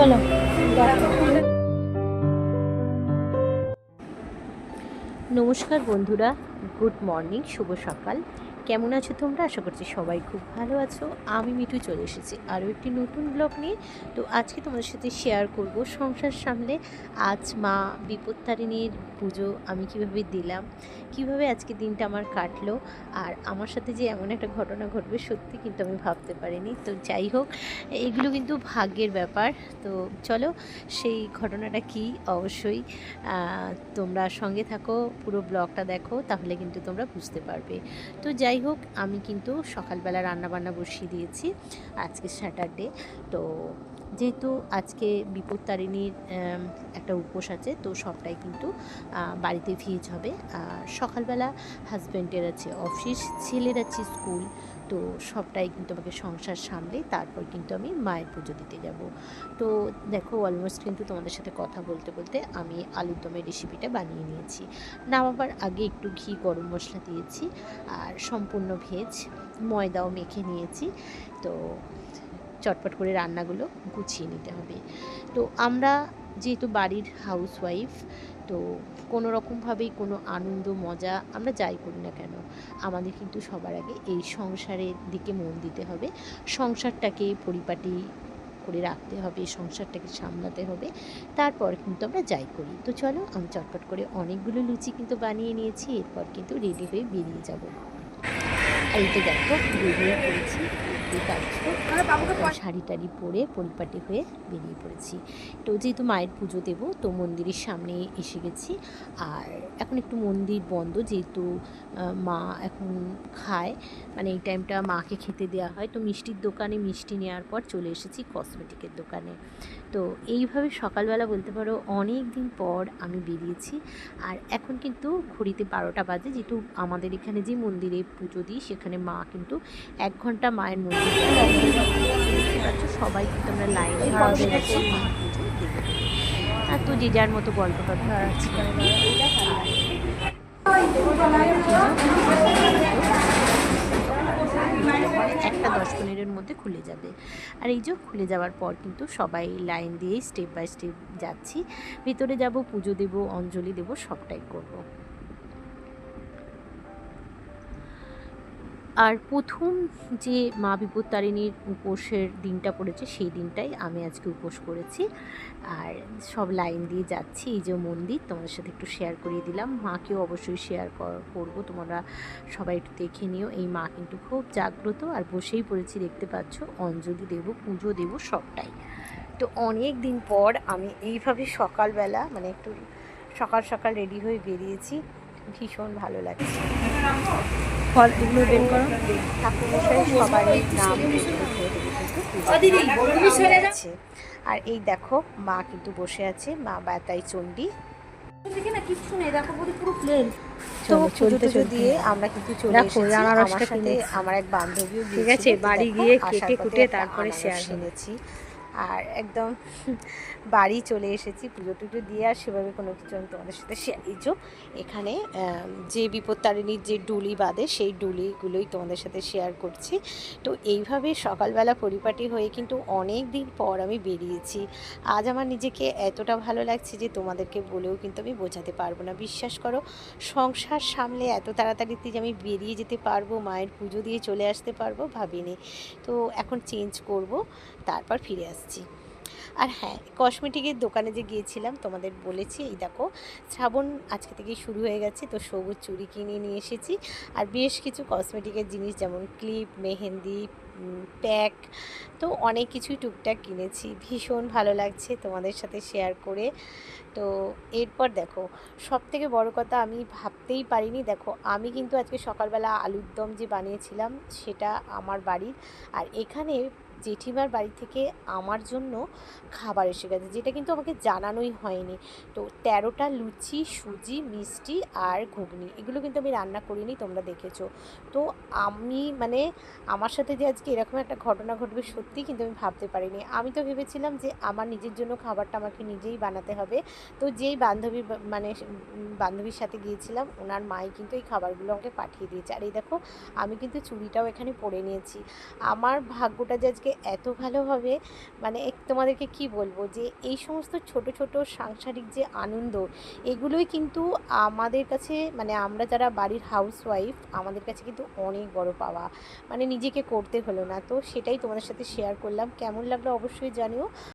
চলো। নমস্কার বন্ধুরা, গুড মর্নিং, শুভ সকাল। কেমন আছো তোমরা? আশা করছি সবাই খুব ভালো আছো। আমি মিঠু চলে এসেছি আরও একটি নতুন ব্লগ নিয়ে। তো আজকে তোমাদের সাথে শেয়ার করব সংসার সামলে আজ মা বিপত্তারিণীর পুজো আমি কিভাবে দিলাম, কিভাবে আজকে দিনটা আমার কাটলো। আর আমার সাথে যে এমন একটা ঘটনা ঘটবে সত্যি কিন্তু আমি ভাবতে পারিনি। তো যাই হোক, এগুলো কিন্তু ভাগ্যের ব্যাপার। তো চলো সেই ঘটনাটা কি অবশ্যই তোমরা সঙ্গে থাকো, পুরো ব্লগটা দেখো, তাহলে কিন্তু তোমরা বুঝতে পারবে। তো যাই হোক, আমি কিন্তু সকালবেলা রান্নাবান্না বসিয়ে দিয়েছি। আজকে স্যাটারডে, তো যেহেতু আজকে বিপত্তারিণীর একটা উপোস আছে, তো সবটাই কিন্তু বাড়িতে ভেজ হবে। আর সকালবেলা হাজব্যান্ডের আছে অফিস, ছেলের আছে স্কুল, তো সবটাই কিন্তু আমাকে সংসার সামলে তারপর কিন্তু আমি মায়ের পুজো দিতে যাব। তো দেখো, অলমোস্ট কিন্তু তোমাদের সাথে কথা বলতে বলতে আমি আলুর দমের রেসিপিটা বানিয়ে নিয়েছি। নামাবার আগে একটু ঘি গরম মশলা দিয়েছি, আর সম্পূর্ণ ভেজ, ময়দাও মেখে নিয়েছি। তো চটপট করে রান্নাগুলো গুছিয়ে নিতে হবে। তো আমরা যেহেতু বাড়ির হাউসওয়াইফ, তো কোনো রকমভাবেই কোনো আনন্দ মজা আমরা যাই করি না কেন, আমাদের কিন্তু সবার আগে এই সংসারের দিকে মন দিতে হবে। সংসারটাকে পরিপাটি করে রাখতে হবে, সংসারটাকে সামলাতে হবে, তারপর কিন্তু আমরা যাই করি। তো চলো, আমি চটপট করে অনেকগুলো লুচি কিন্তু বানিয়ে নিয়েছি, এরপর কিন্তু রেডি হয়ে বেরিয়ে যাব। আর এই তো দেখো, বেরিয়ে পড়েছি, দেখতেই পাচ্ছ, শাড়ি টাড়ি পরে পরিপাটি হয়ে বেরিয়ে পড়েছি। তো যেহেতু মায়ের পুজো দেবো, তো মন্দিরের সামনে এসে গেছি। আর এখন একটু মন্দির বন্ধ, যেহেতু মা এখন খায়, মানে এই টাইমটা মাকে খেতে দেওয়া হয়। তো মিষ্টির দোকানে মিষ্টি নেওয়ার পর চলে এসেছি কসমেটিকের দোকানে। তো এইভাবে সকালবেলা বলতে পারো অনেক দিন পর আমি বেরিয়েছি। আর এখন কিন্তু ঘড়িতে 12টা বাজে, যেহেতু আমাদের এখানে যে মন্দিরে পুজো দিই সেখানে মা কিন্তু 1 ঘন্টা মায়ের মন্দির দেখতে পাচ্ছ, সবাই কিন্তু আমরা লাইনে দাঁড়িয়ে আছি মা পুজো দেবো বলে। আর তো যে যার মতো গল্প টল্প করছি আর কি। একটা 10-15-এর মধ্যে খুলে যাবে। আর এই যে খুলে যাওয়ার পর কিন্তু সবাই লাইন দিয়ে স্টেপ বাই স্টেপ যাচ্ছি। ভিতরে যাব, পুজো দেব, অঞ্জলি দেব, সবটাই করব। আর প্রথম যে মা বিপত্তারিণীর উপোসের দিনটা পড়েছে, সেই দিনটাই আমি আজকে উপোস করেছি। আর সব লাইন দিয়ে যাচ্ছি, এই যে মন্দির, তোমাদের সাথে একটু শেয়ার করিয়ে দিলাম। মাকেও অবশ্যই শেয়ার করবো, তোমরা সবাই একটু দেখে নিও। এই মা কিন্তু খুব জাগ্রত, আর বসেই পড়েছি, দেখতে পাচ্ছ, অঞ্জলি দেব, পুজো দেব, সবটাই। তো অনেক দিন পর আমি এইভাবে সকালবেলা, মানে একটু সকাল সকাল রেডি হয়ে বেরিয়েছি, ভীষণ ভালো লাগছে। ফলগুলো বের করো। ঠাকুরমশাই সবারই নাম যাচ্ছে। আর এই দেখো, মা কিন্তু বসে আছে, মা বাতাই চণ্ডী। তো পুজো টুজো দিয়ে আমরা কিন্তু চলে এসেছি। আমার সাথে আমার এক বান্ধবীও ঠিক গিয়েছিল। আছে, তো বাড়ি দেখো, গিয়ে আসার কেটে পথে কুটে একটা তারপরে আনারস শেয়ার হবে। এনেছি। আর একদম বাড়ি চলে এসেছি পুজো টুজো দিয়ে। আর সেভাবে কোনো কিছু আমি তোমাদের সাথে শেয়ার, এই যে এখানে যে বিপত্তারিণীর যে ডুলি বাঁধে, সেই ডুলিগুলোই তোমাদের সাথে শেয়ার করছি। তো এইভাবে সকালবেলা পরিপাটি হয়ে কিন্তু অনেক দিন পর আমি বেরিয়েছি। আজ আমার নিজেকে এতটা ভালো লাগছে যে তোমাদেরকে বলেও কিন্তু আমি বোঝাতে পারবো না। বিশ্বাস করো, সংসার সামলে এত তাড়াতাড়িতে যে আমি বেরিয়ে যেতে পারবো, মায়ের পুজো দিয়ে চলে আসতে পারবো ভাবিনি। তো এখন চেঞ্জ করব, তারপর ফিরে আসছি। আর হ্যাঁ, কসমেটিকের দোকানে যে গিয়েছিলাম তোমাদের বলেছি, এই দেখো, শ্রাবণ আজকে থেকেই শুরু হয়ে গেছে, তো সবুজ চুড়ি কিনে নিয়ে এসেছি। আর বেশ কিছু কসমেটিকের জিনিস, যেমন ক্লিপ, মেহেন্দি, প্যাক, তো অনেক কিছুই টুকটাক কিনেছি। ভীষণ ভালো লাগছে তোমাদের সাথে শেয়ার করে। তো এরপর দেখো, সবথেকে বড় কথা, আমি ভাবতেই পারিনি, দেখো আমি কিন্তু আজকে সকালবেলা আলুর দম যে বানিয়েছিলাম সেটা আমার বাড়ির। আর এখানে জেঠিমার বাড়ি থেকে আমার জন্য খাবার এসে গেছে, যেটা কিন্তু আমাকে জানানোই হয়নি। তো 13টা লুচি, সুজি, মিষ্টি আর ঘুগনি, এগুলো কিন্তু আমি রান্না করিনি, তোমরা দেখেছো। তো আমি মানে আমার সাথে যে আজকে এরকম একটা ঘটনা ঘটবে সত্যিই কিন্তু আমি ভাবতে পারিনি। আমি তো ভেবেছিলাম যে আমার নিজের জন্য খাবারটা আমাকে নিজেই বানাতে হবে। তো যেই বান্ধবীর সাথে গিয়েছিলাম, ওনার মাই কিন্তু এই খাবারগুলো আমাকে পাঠিয়ে দিয়েছে। আর এই দেখো, আমি কিন্তু চুড়িটাও এখানে পরে নিয়েছি। আমার ভাগ্যটা যে আজকে থেকে এত ভালো হবে, মানে তোমাদেরকে কি বলবো, যে এই সমস্ত ছোট ছোট সাংসারিক যে আনন্দ, এগুলোই কিন্তু আমাদের কাছে, মানে আমরা যারা বাড়ির হাউসওয়াইফ, আমাদের কাছে কিন্তু অনেক বড় পাওয়া। মানে নিজেকে করতে হলো না। তো সেটাই তোমাদের সাথে শেয়ার করলাম। কেমন লাগলো অবশ্যই জানিও।